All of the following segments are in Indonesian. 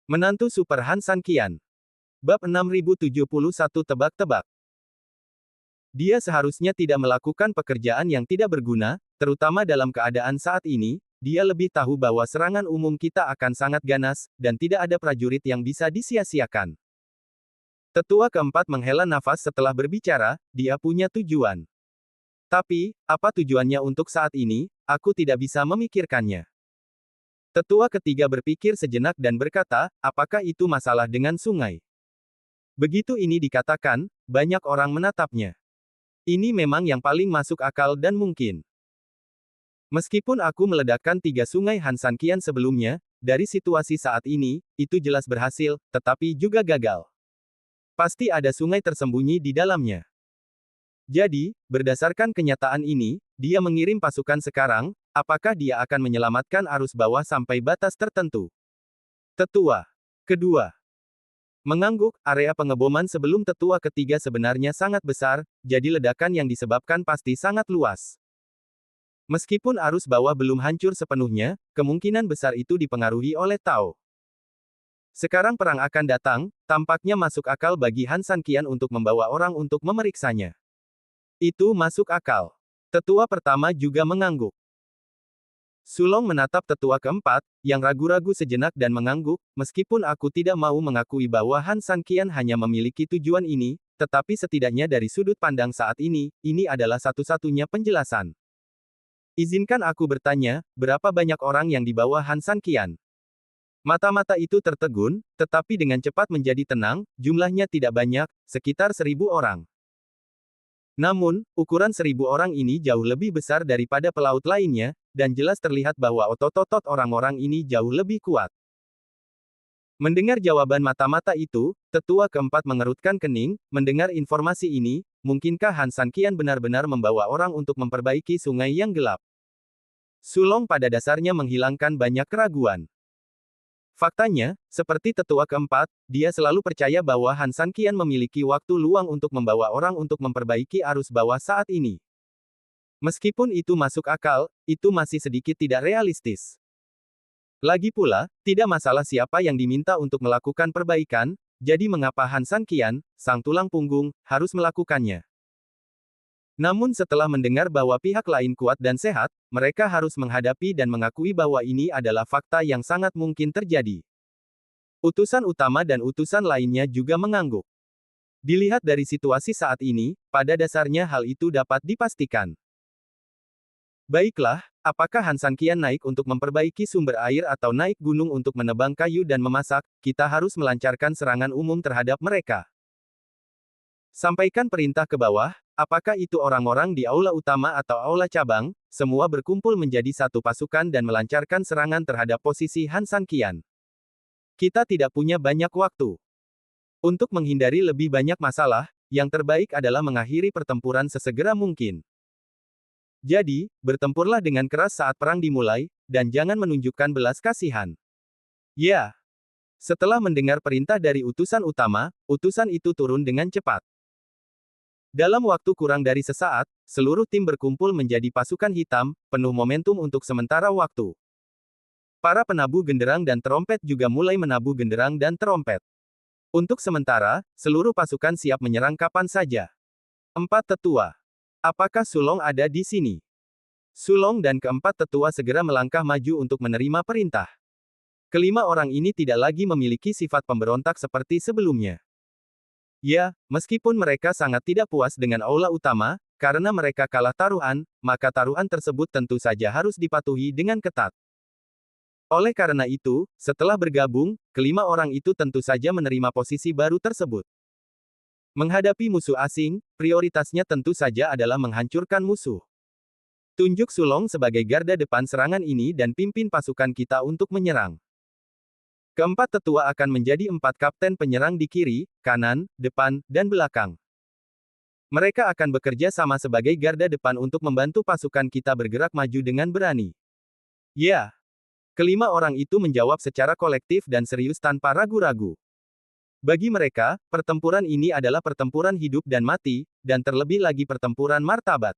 Menantu Super Han San Qian. Bab 6071 Tebak-tebak. Dia seharusnya tidak melakukan pekerjaan yang tidak berguna, terutama dalam keadaan saat ini. Dia lebih tahu bahwa serangan umum kita akan sangat ganas, dan tidak ada prajurit yang bisa disia-siakan. Tetua keempat menghela nafas setelah berbicara, dia punya tujuan. Tapi, apa tujuannya untuk saat ini, aku tidak bisa memikirkannya. Tetua ketiga berpikir sejenak dan berkata, apakah itu masalah dengan sungai? Begitu ini dikatakan, banyak orang menatapnya. Ini memang yang paling masuk akal dan mungkin. Meskipun aku meledakkan 3 sungai Han San Qian sebelumnya, dari situasi saat ini, itu jelas berhasil, tetapi juga gagal. Pasti ada sungai tersembunyi di dalamnya. Jadi, berdasarkan kenyataan ini, dia mengirim pasukan sekarang, apakah dia akan menyelamatkan arus bawah sampai batas tertentu? Tetua kedua mengangguk, area pengeboman sebelum tetua ketiga sebenarnya sangat besar, jadi ledakan yang disebabkan pasti sangat luas. Meskipun arus bawah belum hancur sepenuhnya, kemungkinan besar itu dipengaruhi oleh Tao. Sekarang perang akan datang, tampaknya masuk akal bagi Han San Qian untuk membawa orang untuk memeriksanya. Itu masuk akal. Tetua pertama juga mengangguk. Sulong menatap tetua keempat, yang ragu-ragu sejenak dan mengangguk, meskipun aku tidak mau mengakui bahwa Han San Qian hanya memiliki tujuan ini, tetapi setidaknya dari sudut pandang saat ini adalah satu-satunya penjelasan. Izinkan aku bertanya, berapa banyak orang yang dibawa Han San Qian? Mata-mata itu tertegun, tetapi dengan cepat menjadi tenang, jumlahnya tidak banyak, sekitar 1.000 orang. Namun, ukuran 1.000 orang ini jauh lebih besar daripada pelaut lainnya, dan jelas terlihat bahwa otot-otot orang-orang ini jauh lebih kuat. Mendengar jawaban mata-mata itu, tetua keempat mengerutkan kening, mendengar informasi ini, mungkinkah Han San Qian benar-benar membawa orang untuk memperbaiki sungai yang gelap? Sulong pada dasarnya menghilangkan banyak keraguan. Faktanya, seperti tetua keempat, dia selalu percaya bahwa Han San Qian memiliki waktu luang untuk membawa orang untuk memperbaiki arus bawah saat ini. Meskipun itu masuk akal, itu masih sedikit tidak realistis. Lagi pula, tidak masalah siapa yang diminta untuk melakukan perbaikan, jadi mengapa Han San Qian, sang tulang punggung, harus melakukannya? Namun setelah mendengar bahwa pihak lain kuat dan sehat, mereka harus menghadapi dan mengakui bahwa ini adalah fakta yang sangat mungkin terjadi. Utusan utama dan utusan lainnya juga mengangguk. Dilihat dari situasi saat ini, pada dasarnya hal itu dapat dipastikan. Baiklah, apakah Han San Qian naik untuk memperbaiki sumber air atau naik gunung untuk menebang kayu dan memasak, kita harus melancarkan serangan umum terhadap mereka. Sampaikan perintah ke bawah, apakah itu orang-orang di aula utama atau aula cabang, semua berkumpul menjadi satu pasukan dan melancarkan serangan terhadap posisi Han San Qian. Kita tidak punya banyak waktu. Untuk menghindari lebih banyak masalah, yang terbaik adalah mengakhiri pertempuran sesegera mungkin. Jadi, bertempurlah dengan keras saat perang dimulai, dan jangan menunjukkan belas kasihan. Ya. Setelah mendengar perintah dari utusan utama, utusan itu turun dengan cepat. Dalam waktu kurang dari sesaat, seluruh tim berkumpul menjadi pasukan hitam, penuh momentum untuk sementara waktu. Para penabuh genderang dan terompet juga mulai menabuh genderang dan terompet. Untuk sementara, seluruh pasukan siap menyerang kapan saja. 4 tetua. Apakah Sulong ada di sini? Sulong dan keempat tetua segera melangkah maju untuk menerima perintah. Kelima orang ini tidak lagi memiliki sifat pemberontak seperti sebelumnya. Ya, meskipun mereka sangat tidak puas dengan aula utama, karena mereka kalah taruhan, maka taruhan tersebut tentu saja harus dipatuhi dengan ketat. Oleh karena itu, setelah bergabung, kelima orang itu tentu saja menerima posisi baru tersebut. Menghadapi musuh asing, prioritasnya tentu saja adalah menghancurkan musuh. Tunjuk Sulong sebagai garda depan serangan ini dan pimpin pasukan kita untuk menyerang. Keempat tetua akan menjadi 4 kapten penyerang di kiri, kanan, depan, dan belakang. Mereka akan bekerja sama sebagai garda depan untuk membantu pasukan kita bergerak maju dengan berani. Ya. Kelima orang itu menjawab secara kolektif dan serius tanpa ragu-ragu. Bagi mereka, pertempuran ini adalah pertempuran hidup dan mati, dan terlebih lagi pertempuran martabat.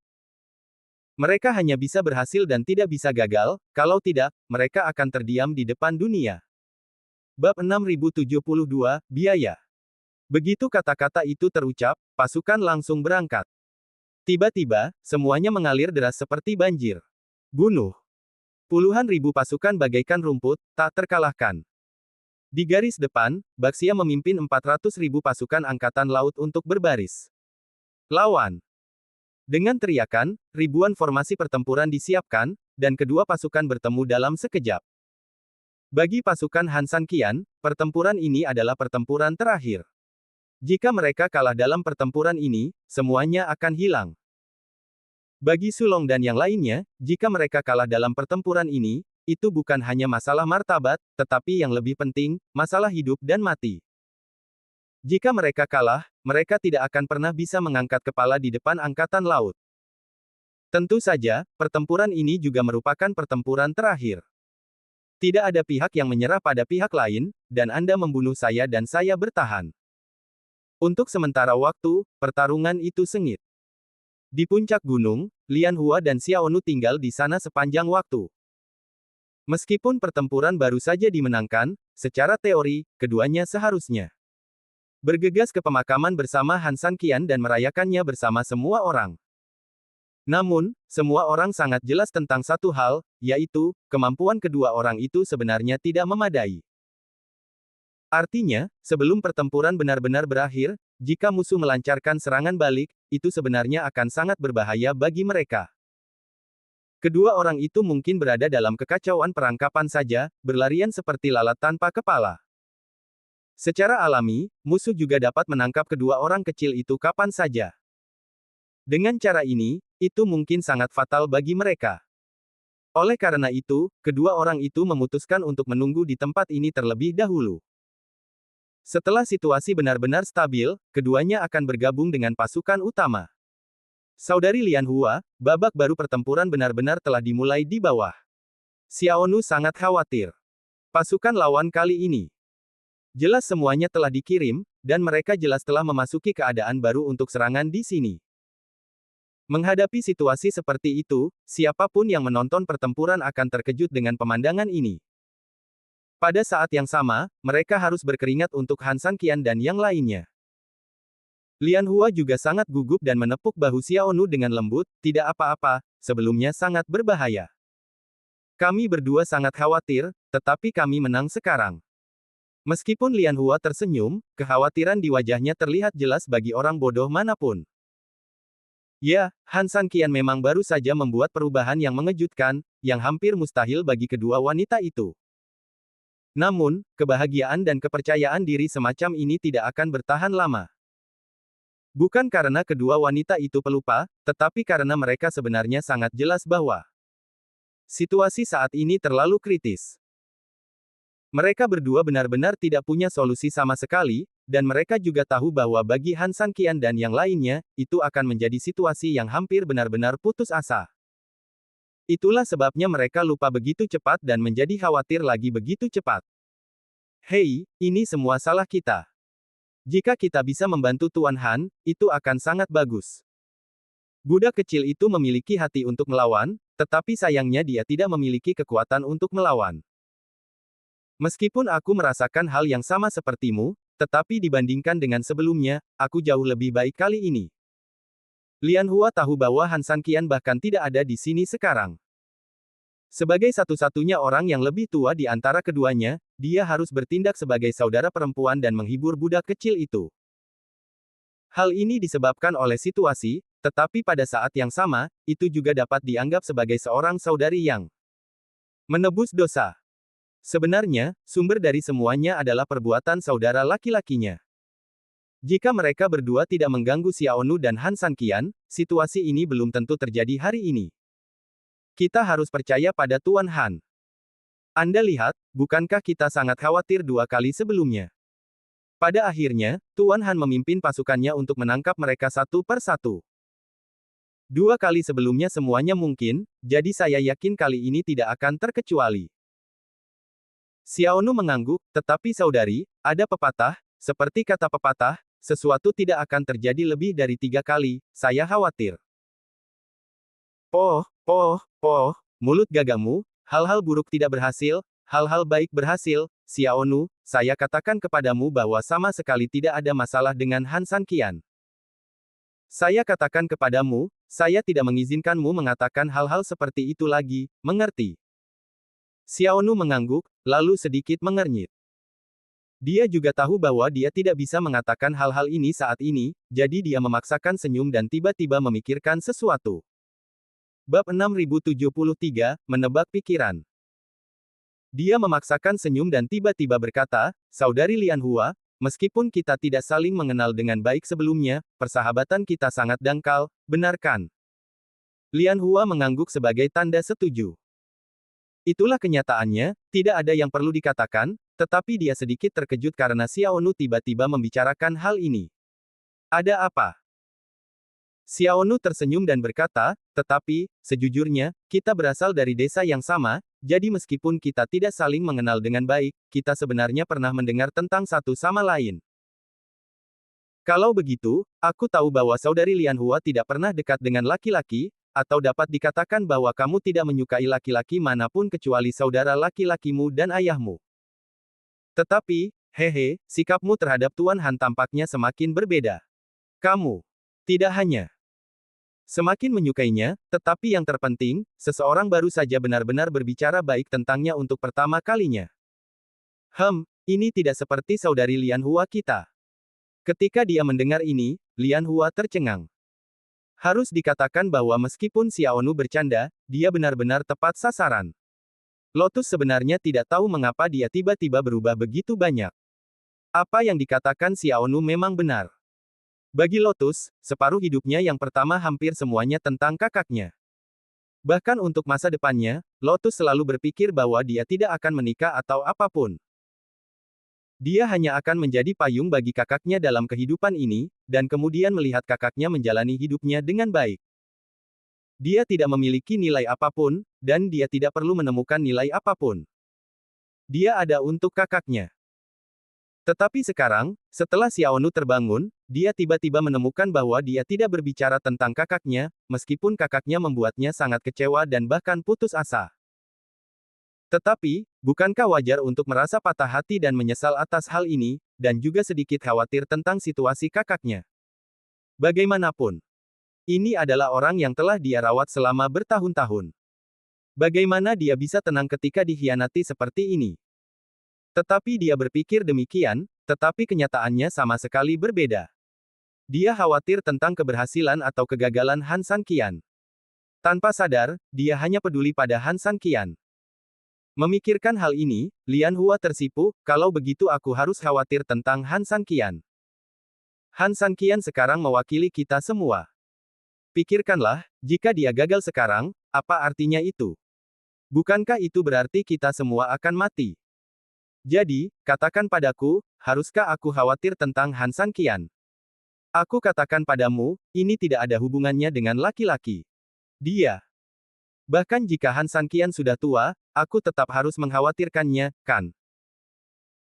Mereka hanya bisa berhasil dan tidak bisa gagal, kalau tidak, mereka akan terdiam di depan dunia. Bab 6072, Biaya. Begitu kata-kata itu terucap, pasukan langsung berangkat. Tiba-tiba, semuanya mengalir deras seperti banjir. Bunuh. Puluhan ribu pasukan bagaikan rumput, tak terkalahkan. Di garis depan, Baxia memimpin 400.000 pasukan angkatan laut untuk berbaris. Lawan. Dengan teriakan, ribuan formasi pertempuran disiapkan, dan kedua pasukan bertemu dalam sekejap. Bagi pasukan Han San Qian, pertempuran ini adalah pertempuran terakhir. Jika mereka kalah dalam pertempuran ini, semuanya akan hilang. Bagi Sulong dan yang lainnya, jika mereka kalah dalam pertempuran ini, itu bukan hanya masalah martabat, tetapi yang lebih penting, masalah hidup dan mati. Jika mereka kalah, mereka tidak akan pernah bisa mengangkat kepala di depan angkatan laut. Tentu saja, pertempuran ini juga merupakan pertempuran terakhir. Tidak ada pihak yang menyerah pada pihak lain, dan Anda membunuh saya dan saya bertahan. Untuk sementara waktu, pertarungan itu sengit. Di puncak gunung, Lian Hua dan Xiaonu tinggal di sana sepanjang waktu. Meskipun pertempuran baru saja dimenangkan, secara teori, keduanya seharusnya bergegas ke pemakaman bersama Han San Qian dan merayakannya bersama semua orang. Namun, semua orang sangat jelas tentang satu hal, yaitu, kemampuan kedua orang itu sebenarnya tidak memadai. Artinya, sebelum pertempuran benar-benar berakhir, jika musuh melancarkan serangan balik, itu sebenarnya akan sangat berbahaya bagi mereka. Kedua orang itu mungkin berada dalam kekacauan perangkapan saja, berlarian seperti lalat tanpa kepala. Secara alami, musuh juga dapat menangkap kedua orang kecil itu kapan saja. Dengan cara ini, itu mungkin sangat fatal bagi mereka. Oleh karena itu, kedua orang itu memutuskan untuk menunggu di tempat ini terlebih dahulu. Setelah situasi benar-benar stabil, keduanya akan bergabung dengan pasukan utama. Saudari Lian Hua, babak baru pertempuran benar-benar telah dimulai di bawah. Xiaonu sangat khawatir. Pasukan lawan kali ini jelas semuanya telah dikirim, dan mereka jelas telah memasuki keadaan baru untuk serangan di sini. Menghadapi situasi seperti itu, siapapun yang menonton pertempuran akan terkejut dengan pemandangan ini. Pada saat yang sama, mereka harus berkeringat untuk Han San Qian dan yang lainnya. Lian Hua juga sangat gugup dan menepuk bahu Xiaonu dengan lembut, tidak apa-apa, sebelumnya sangat berbahaya. Kami berdua sangat khawatir, tetapi kami menang sekarang. Meskipun Lian Hua tersenyum, kekhawatiran di wajahnya terlihat jelas bagi orang bodoh manapun. Ya, Han San Qian memang baru saja membuat perubahan yang mengejutkan, yang hampir mustahil bagi kedua wanita itu. Namun, kebahagiaan dan kepercayaan diri semacam ini tidak akan bertahan lama. Bukan karena kedua wanita itu pelupa, tetapi karena mereka sebenarnya sangat jelas bahwa situasi saat ini terlalu kritis. Mereka berdua benar-benar tidak punya solusi sama sekali, dan mereka juga tahu bahwa bagi Han San Qian dan yang lainnya, itu akan menjadi situasi yang hampir benar-benar putus asa. Itulah sebabnya mereka lupa begitu cepat dan menjadi khawatir lagi begitu cepat. Hei, ini semua salah kita. Jika kita bisa membantu Tuan Han, itu akan sangat bagus. Budak kecil itu memiliki hati untuk melawan, tetapi sayangnya dia tidak memiliki kekuatan untuk melawan. Meskipun aku merasakan hal yang sama sepertimu, tetapi dibandingkan dengan sebelumnya, aku jauh lebih baik kali ini. Lian Hua tahu bahwa Han San Qian bahkan tidak ada di sini sekarang. Sebagai satu-satunya orang yang lebih tua di antara keduanya, dia harus bertindak sebagai saudara perempuan dan menghibur budak kecil itu. Hal ini disebabkan oleh situasi, tetapi pada saat yang sama, itu juga dapat dianggap sebagai seorang saudari yang menebus dosa. Sebenarnya, sumber dari semuanya adalah perbuatan saudara laki-lakinya. Jika mereka berdua tidak mengganggu Xiaonu dan Han San Qian, situasi ini belum tentu terjadi hari ini. Kita harus percaya pada Tuan Han. Anda lihat, bukankah kita sangat khawatir dua kali sebelumnya? Pada akhirnya, Tuan Han memimpin pasukannya untuk menangkap mereka satu per satu. Dua kali sebelumnya semuanya mungkin, jadi saya yakin kali ini tidak akan terkecuali. Xiaonu mengangguk, tetapi saudari, ada pepatah, seperti kata pepatah, sesuatu tidak akan terjadi lebih dari 3 kali, saya khawatir. Mulut gagamu, hal-hal buruk tidak berhasil, hal-hal baik berhasil, Xiaonu, saya katakan kepadamu bahwa sama sekali tidak ada masalah dengan Han Sanqian. Saya katakan kepadamu, saya tidak mengizinkanmu mengatakan hal-hal seperti itu lagi, mengerti? Xiaonu mengangguk, lalu sedikit mengernyit. Dia juga tahu bahwa dia tidak bisa mengatakan hal-hal ini saat ini, jadi dia memaksakan senyum dan tiba-tiba memikirkan sesuatu. Bab 6073, Menebak Pikiran. Dia memaksakan senyum dan tiba-tiba berkata, Saudari Lian Hua, meskipun kita tidak saling mengenal dengan baik sebelumnya, persahabatan kita sangat dangkal, benar kan? Lian Hua mengangguk sebagai tanda setuju. Itulah kenyataannya, tidak ada yang perlu dikatakan, tetapi dia sedikit terkejut karena Xiaonu tiba-tiba membicarakan hal ini. Ada apa? Xiaonu tersenyum dan berkata, tetapi, sejujurnya, kita berasal dari desa yang sama, jadi meskipun kita tidak saling mengenal dengan baik, kita sebenarnya pernah mendengar tentang satu sama lain. Kalau begitu, aku tahu bahwa saudari Lian Hua tidak pernah dekat dengan laki-laki, atau dapat dikatakan bahwa kamu tidak menyukai laki-laki manapun kecuali saudara laki-lakimu dan ayahmu. Tetapi, hehe, sikapmu terhadap Tuan Han tampaknya semakin berbeda. Kamu tidak hanya semakin menyukainya, tetapi yang terpenting, seseorang baru saja benar-benar berbicara baik tentangnya untuk pertama kalinya. Ini tidak seperti saudari Lian Hua kita. Ketika dia mendengar ini, Lian Hua tercengang. Harus dikatakan bahwa meskipun Xiaonu bercanda, dia benar-benar tepat sasaran. Lotus sebenarnya tidak tahu mengapa dia tiba-tiba berubah begitu banyak. Apa yang dikatakan Xiaonu memang benar. Bagi Lotus, separuh hidupnya yang pertama hampir semuanya tentang kakaknya. Bahkan untuk masa depannya, Lotus selalu berpikir bahwa dia tidak akan menikah atau apapun. Dia hanya akan menjadi payung bagi kakaknya dalam kehidupan ini, dan kemudian melihat kakaknya menjalani hidupnya dengan baik. Dia tidak memiliki nilai apapun, dan dia tidak perlu menemukan nilai apapun. Dia ada untuk kakaknya. Tetapi sekarang, setelah Xiaonu terbangun, dia tiba-tiba menemukan bahwa dia tidak berbicara tentang kakaknya, meskipun kakaknya membuatnya sangat kecewa dan bahkan putus asa. Tetapi, bukankah wajar untuk merasa patah hati dan menyesal atas hal ini, dan juga sedikit khawatir tentang situasi kakaknya? Bagaimanapun, ini adalah orang yang telah dia rawat selama bertahun-tahun. Bagaimana dia bisa tenang ketika dikhianati seperti ini? Tetapi dia berpikir demikian, tetapi kenyataannya sama sekali berbeda. Dia khawatir tentang keberhasilan atau kegagalan Han Sanqian. Tanpa sadar, dia hanya peduli pada Han Sanqian. Memikirkan hal ini, Lian Hua tersipu, kalau begitu aku harus khawatir tentang Han Sanqian. Han Sanqian sekarang mewakili kita semua. Pikirkanlah, jika dia gagal sekarang, apa artinya itu? Bukankah itu berarti kita semua akan mati? Jadi, katakan padaku, haruskah aku khawatir tentang Han Sanqian? Aku katakan padamu, ini tidak ada hubungannya dengan laki-laki. Dia. Bahkan jika Han Sanqian sudah tua, aku tetap harus mengkhawatirkannya, kan?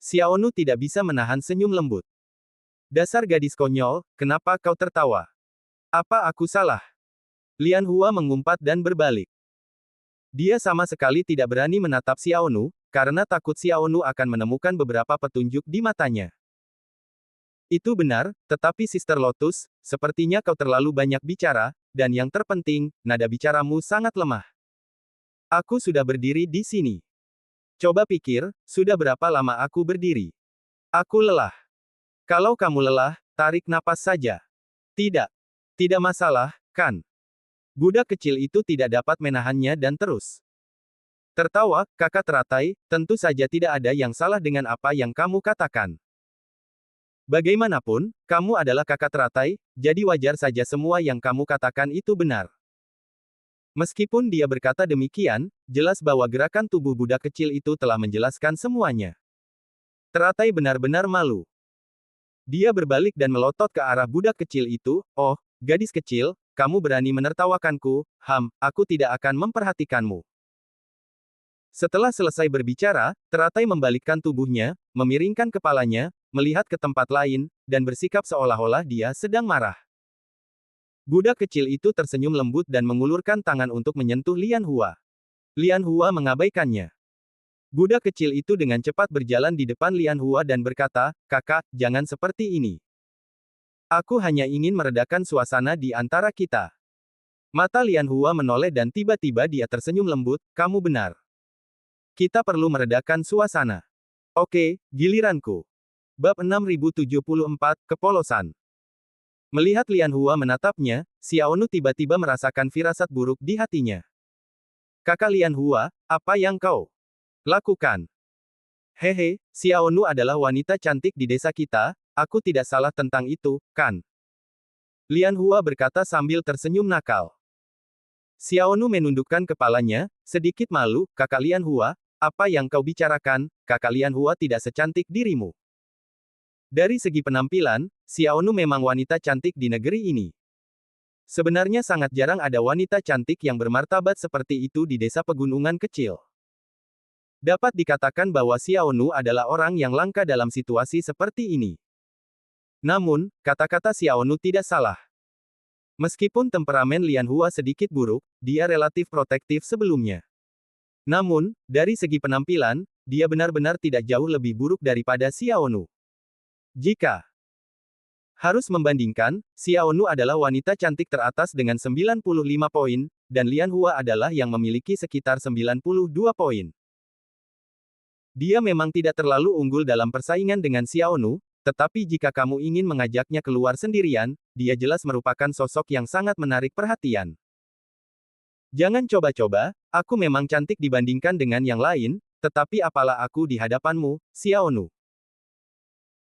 Xiaonu tidak bisa menahan senyum lembut. Dasar gadis konyol, kenapa kau tertawa? Apa aku salah? Lian Hua mengumpat dan berbalik. Dia sama sekali tidak berani menatap Xiaonu, karena takut Xiaonu akan menemukan beberapa petunjuk di matanya. Itu benar, tetapi Sister Lotus, sepertinya kau terlalu banyak bicara, dan yang terpenting, nada bicaramu sangat lemah. Aku sudah berdiri di sini. Coba pikir, sudah berapa lama aku berdiri? Aku lelah. Kalau kamu lelah, tarik napas saja. Tidak. Tidak masalah, kan? Budak kecil itu tidak dapat menahannya dan terus tertawa. Kakak teratai, tentu saja tidak ada yang salah dengan apa yang kamu katakan. Bagaimanapun, kamu adalah kakak teratai, jadi wajar saja semua yang kamu katakan itu benar. Meskipun dia berkata demikian, jelas bahwa gerakan tubuh budak kecil itu telah menjelaskan semuanya. Teratai benar-benar malu. Dia berbalik dan melotot ke arah budak kecil itu. Oh, gadis kecil, kamu berani menertawakanku, aku tidak akan memperhatikanmu. Setelah selesai berbicara, Teratai membalikkan tubuhnya, memiringkan kepalanya, melihat ke tempat lain, dan bersikap seolah-olah dia sedang marah. Budak kecil itu tersenyum lembut dan mengulurkan tangan untuk menyentuh Lian Hua. Lian Hua mengabaikannya. Budak kecil itu dengan cepat berjalan di depan Lian Hua dan berkata, "Kakak, jangan seperti ini. Aku hanya ingin meredakan suasana di antara kita." Mata Lian Hua menoleh dan tiba-tiba dia tersenyum lembut, "Kamu benar. Kita perlu meredakan suasana. Oke, giliranku." Bab 6074, Kepolosan. Melihat Lian Hua menatapnya, Xiaonu tiba-tiba merasakan firasat buruk di hatinya. "Kakak Lian Hua, apa yang kau lakukan?" "Hehe, Xiaonu adalah wanita cantik di desa kita, aku tidak salah tentang itu, kan?" Lian Hua berkata sambil tersenyum nakal. Xiaonu menundukkan kepalanya, sedikit malu, "Kakak Lian Hua, apa yang kau bicarakan? Kakak Lian Hua tidak secantik dirimu." Dari segi penampilan, Xiaonu memang wanita cantik di negeri ini. Sebenarnya sangat jarang ada wanita cantik yang bermartabat seperti itu di desa pegunungan kecil. Dapat dikatakan bahwa Xiaonu adalah orang yang langka dalam situasi seperti ini. Namun, kata-kata Xiaonu tidak salah. Meskipun temperamen Lian Hua sedikit buruk, dia relatif protektif sebelumnya. Namun, dari segi penampilan, dia benar-benar tidak jauh lebih buruk daripada Xiaonu. Jika harus membandingkan, Xiaonu adalah wanita cantik teratas dengan 95 poin, dan Lian Hua adalah yang memiliki sekitar 92 poin. Dia memang tidak terlalu unggul dalam persaingan dengan Xiaonu, tetapi jika kamu ingin mengajaknya keluar sendirian, dia jelas merupakan sosok yang sangat menarik perhatian. Jangan coba-coba, aku memang cantik dibandingkan dengan yang lain, tetapi apalah aku di hadapanmu, Xiaonu.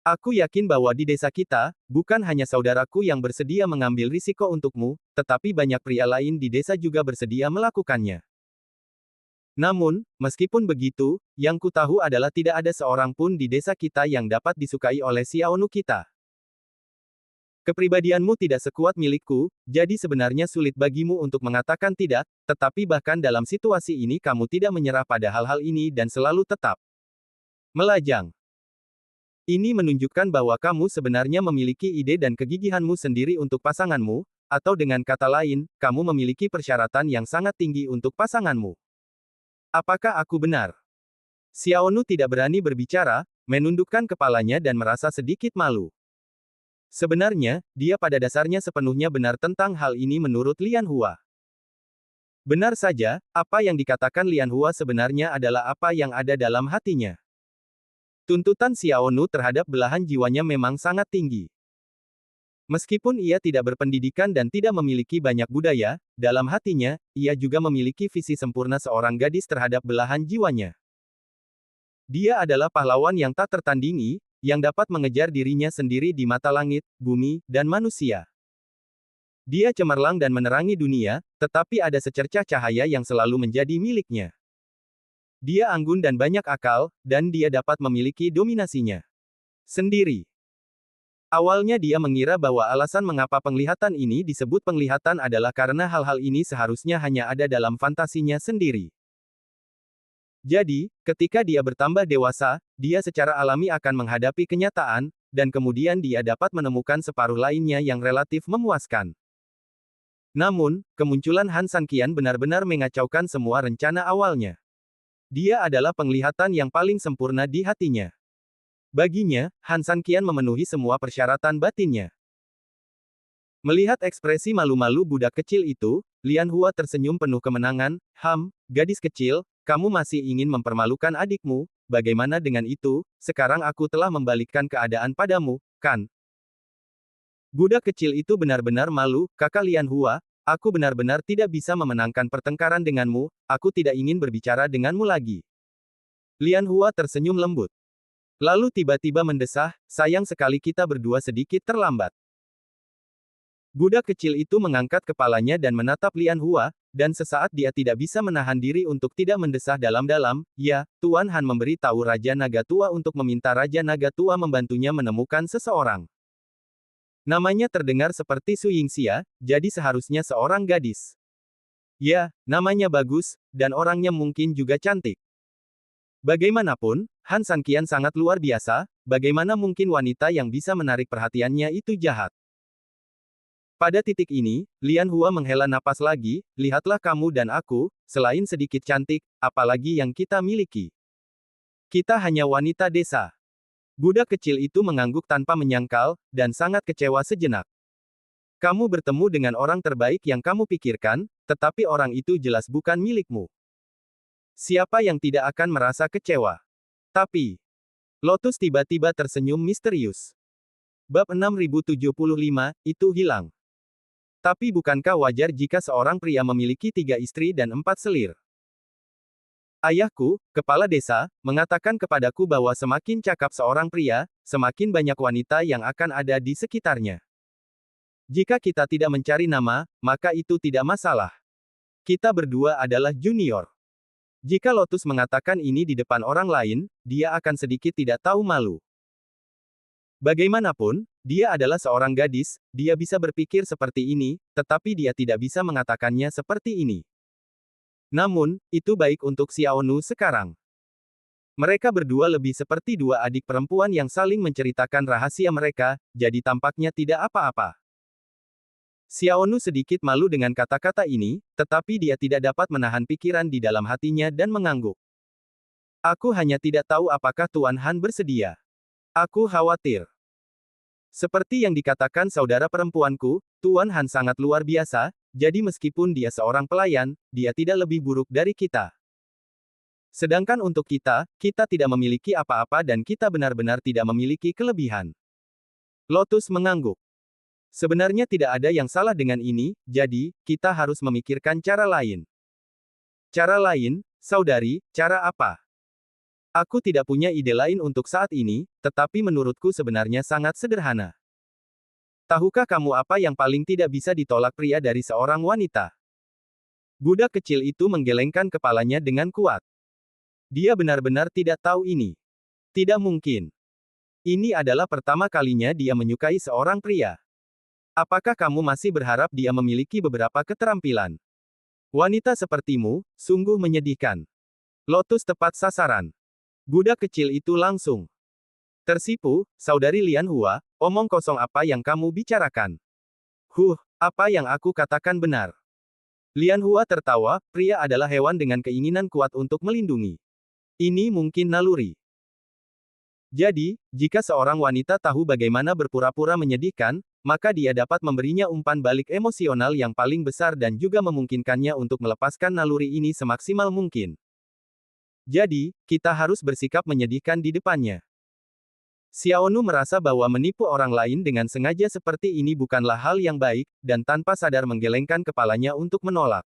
Aku yakin bahwa di desa kita, bukan hanya saudaraku yang bersedia mengambil risiko untukmu, tetapi banyak pria lain di desa juga bersedia melakukannya. Namun, meskipun begitu, yang ku tahu adalah tidak ada seorang pun di desa kita yang dapat disukai oleh Xiaonu kita. Kepribadianmu tidak sekuat milikku, jadi sebenarnya sulit bagimu untuk mengatakan tidak, tetapi bahkan dalam situasi ini kamu tidak menyerah pada hal-hal ini dan selalu tetap melajang. Ini menunjukkan bahwa kamu sebenarnya memiliki ide dan kegigihanmu sendiri untuk pasanganmu, atau dengan kata lain, kamu memiliki persyaratan yang sangat tinggi untuk pasanganmu. Apakah aku benar? Xiaonu tidak berani berbicara, menundukkan kepalanya dan merasa sedikit malu. Sebenarnya, dia pada dasarnya sepenuhnya benar tentang hal ini menurut Lian Hua. Benar saja, apa yang dikatakan Lian Hua sebenarnya adalah apa yang ada dalam hatinya. Tuntutan Xiaonu terhadap belahan jiwanya memang sangat tinggi. Meskipun ia tidak berpendidikan dan tidak memiliki banyak budaya, dalam hatinya, ia juga memiliki visi sempurna seorang gadis terhadap belahan jiwanya. Dia adalah pahlawan yang tak tertandingi, yang dapat mengejar dirinya sendiri di mata langit, bumi, dan manusia. Dia cemerlang dan menerangi dunia, tetapi ada secercah cahaya yang selalu menjadi miliknya. Dia anggun dan banyak akal, dan dia dapat memiliki dominasinya sendiri. Awalnya dia mengira bahwa alasan mengapa penglihatan ini disebut penglihatan adalah karena hal-hal ini seharusnya hanya ada dalam fantasinya sendiri. Jadi, ketika dia bertambah dewasa, dia secara alami akan menghadapi kenyataan, dan kemudian dia dapat menemukan separuh lainnya yang relatif memuaskan. Namun, kemunculan Han Sanqian benar-benar mengacaukan semua rencana awalnya. Dia adalah penglihatan yang paling sempurna di hatinya. Baginya, Han Sanqian memenuhi semua persyaratan batinnya. Melihat ekspresi malu-malu budak kecil itu, Lian Hua tersenyum penuh kemenangan, gadis kecil, kamu masih ingin mempermalukan adikmu, bagaimana dengan itu, sekarang aku telah membalikkan keadaan padamu, kan?" Budak kecil itu benar-benar malu, "Kakak Lian Hua, aku benar-benar tidak bisa memenangkan pertengkaran denganmu, aku tidak ingin berbicara denganmu lagi." Lian Hua tersenyum lembut. Lalu tiba-tiba mendesah, "Sayang sekali kita berdua sedikit terlambat." Budak kecil itu mengangkat kepalanya dan menatap Lian Hua, dan sesaat dia tidak bisa menahan diri untuk tidak mendesah dalam-dalam, "Ya, Tuan Han memberi tahu Raja Naga Tua untuk meminta Raja Naga Tua membantunya menemukan seseorang. Namanya terdengar seperti Su Yingxia, jadi seharusnya seorang gadis. Ya, namanya bagus, dan orangnya mungkin juga cantik. Bagaimanapun, Han Sanqian sangat luar biasa, bagaimana mungkin wanita yang bisa menarik perhatiannya itu jahat?" Pada titik ini, Lian Hua menghela napas lagi, "Lihatlah kamu dan aku, selain sedikit cantik, apalagi yang kita miliki. Kita hanya wanita desa. Budak kecil itu mengangguk tanpa menyangkal, dan sangat kecewa sejenak. Kamu bertemu dengan orang terbaik yang kamu pikirkan, tetapi orang itu jelas bukan milikmu. Siapa yang tidak akan merasa kecewa? Tapi, Lotus tiba-tiba tersenyum misterius. Bab 6075, itu hilang. Tapi bukankah wajar jika seorang pria memiliki 3 istri dan 4 selir? Ayahku, kepala desa, mengatakan kepadaku bahwa semakin cakap seorang pria, semakin banyak wanita yang akan ada di sekitarnya. Jika kita tidak mencari nama, maka itu tidak masalah. Kita berdua adalah junior. Jika Lotus mengatakan ini di depan orang lain, dia akan sedikit tidak tahu malu. Bagaimanapun, dia adalah seorang gadis, dia bisa berpikir seperti ini, tetapi dia tidak bisa mengatakannya seperti ini. Namun, itu baik untuk Xiaonu sekarang. Mereka berdua lebih seperti dua adik perempuan yang saling menceritakan rahasia mereka, jadi tampaknya tidak apa-apa. Xiaonu sedikit malu dengan kata-kata ini, tetapi dia tidak dapat menahan pikiran di dalam hatinya dan mengangguk. Aku hanya tidak tahu apakah Tuan Han bersedia. Aku khawatir. Seperti yang dikatakan saudara perempuanku, Tuan Han sangat luar biasa, jadi meskipun dia seorang pelayan, dia tidak lebih buruk dari kita. Sedangkan untuk kita, kita tidak memiliki apa-apa dan kita benar-benar tidak memiliki kelebihan. Lotus mengangguk. Sebenarnya tidak ada yang salah dengan ini, jadi, kita harus memikirkan cara lain. Cara lain, saudari, cara apa? Aku tidak punya ide lain untuk saat ini, tetapi menurutku sebenarnya sangat sederhana. Tahukah kamu apa yang paling tidak bisa ditolak pria dari seorang wanita? Budak kecil itu menggelengkan kepalanya dengan kuat. Dia benar-benar tidak tahu ini. Tidak mungkin. Ini adalah pertama kalinya dia menyukai seorang pria. Apakah kamu masih berharap dia memiliki beberapa keterampilan? Wanita sepertimu, sungguh menyedihkan. Lotus tepat sasaran. Budak kecil itu langsung tersipu, saudari Lian Hua, omong kosong apa yang kamu bicarakan? Apa yang aku katakan benar. Lian Hua tertawa, pria adalah hewan dengan keinginan kuat untuk melindungi. Ini mungkin naluri. Jadi, jika seorang wanita tahu bagaimana berpura-pura menyedihkan, maka dia dapat memberinya umpan balik emosional yang paling besar dan juga memungkinkannya untuk melepaskan naluri ini semaksimal mungkin. Jadi, kita harus bersikap menyedihkan di depannya. Xiaonu merasa bahwa menipu orang lain dengan sengaja seperti ini bukanlah hal yang baik, dan tanpa sadar menggelengkan kepalanya untuk menolak.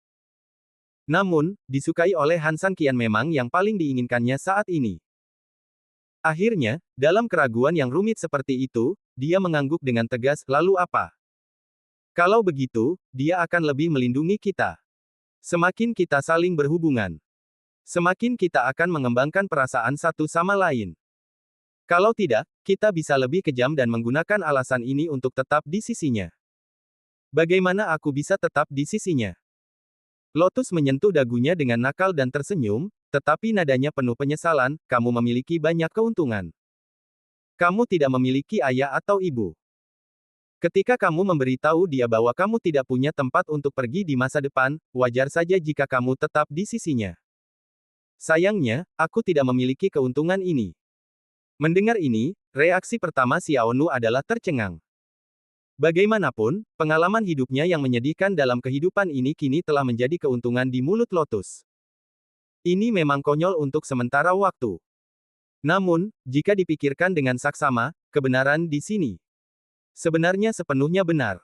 Namun, disukai oleh Han Sanqian memang yang paling diinginkannya saat ini. Akhirnya, dalam keraguan yang rumit seperti itu, dia mengangguk dengan tegas, lalu apa? Kalau begitu, dia akan lebih melindungi kita. Semakin kita saling berhubungan, semakin kita akan mengembangkan perasaan satu sama lain. Kalau tidak, kita bisa lebih kejam dan menggunakan alasan ini untuk tetap di sisinya. Bagaimana aku bisa tetap di sisinya? Lotus menyentuh dagunya dengan nakal dan tersenyum, tetapi nadanya penuh penyesalan, kamu memiliki banyak keuntungan. Kamu tidak memiliki ayah atau ibu. Ketika kamu memberitahu dia bahwa kamu tidak punya tempat untuk pergi di masa depan, wajar saja jika kamu tetap di sisinya. Sayangnya, aku tidak memiliki keuntungan ini. Mendengar ini, reaksi pertama Xiaonu adalah tercengang. Bagaimanapun, pengalaman hidupnya yang menyedihkan dalam kehidupan ini kini telah menjadi keuntungan di mulut Lotus. Ini memang konyol untuk sementara waktu. Namun, jika dipikirkan dengan saksama, kebenaran di sini sebenarnya sepenuhnya benar.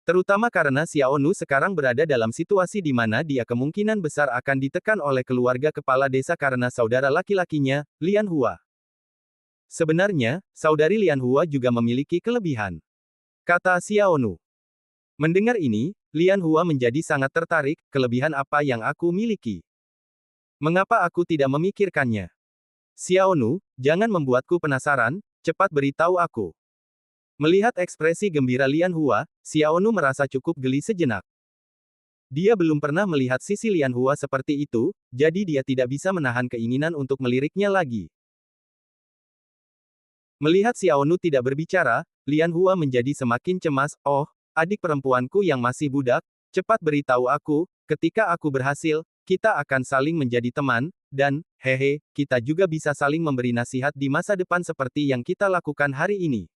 Terutama karena Xiaonu sekarang berada dalam situasi di mana dia kemungkinan besar akan ditekan oleh keluarga kepala desa karena saudara laki-lakinya, Lian Hua. Sebenarnya, saudari Lian Hua juga memiliki kelebihan, kata Xiaonu. Mendengar ini, Lian Hua menjadi sangat tertarik, kelebihan apa yang aku miliki? Mengapa aku tidak memikirkannya? Xiaonu, jangan membuatku penasaran, cepat beritahu aku. Melihat ekspresi gembira Lian Hua, Xiaonu merasa cukup geli sejenak. Dia belum pernah melihat sisi Lian Hua seperti itu, jadi dia tidak bisa menahan keinginan untuk meliriknya lagi. Melihat Xiaonu tidak berbicara, Lian Hua menjadi semakin cemas, adik perempuanku yang masih budak, cepat beritahu aku, ketika aku berhasil, Kita akan saling menjadi teman, dan, hehe, kita juga bisa saling memberi nasihat di masa depan seperti yang kita lakukan hari ini.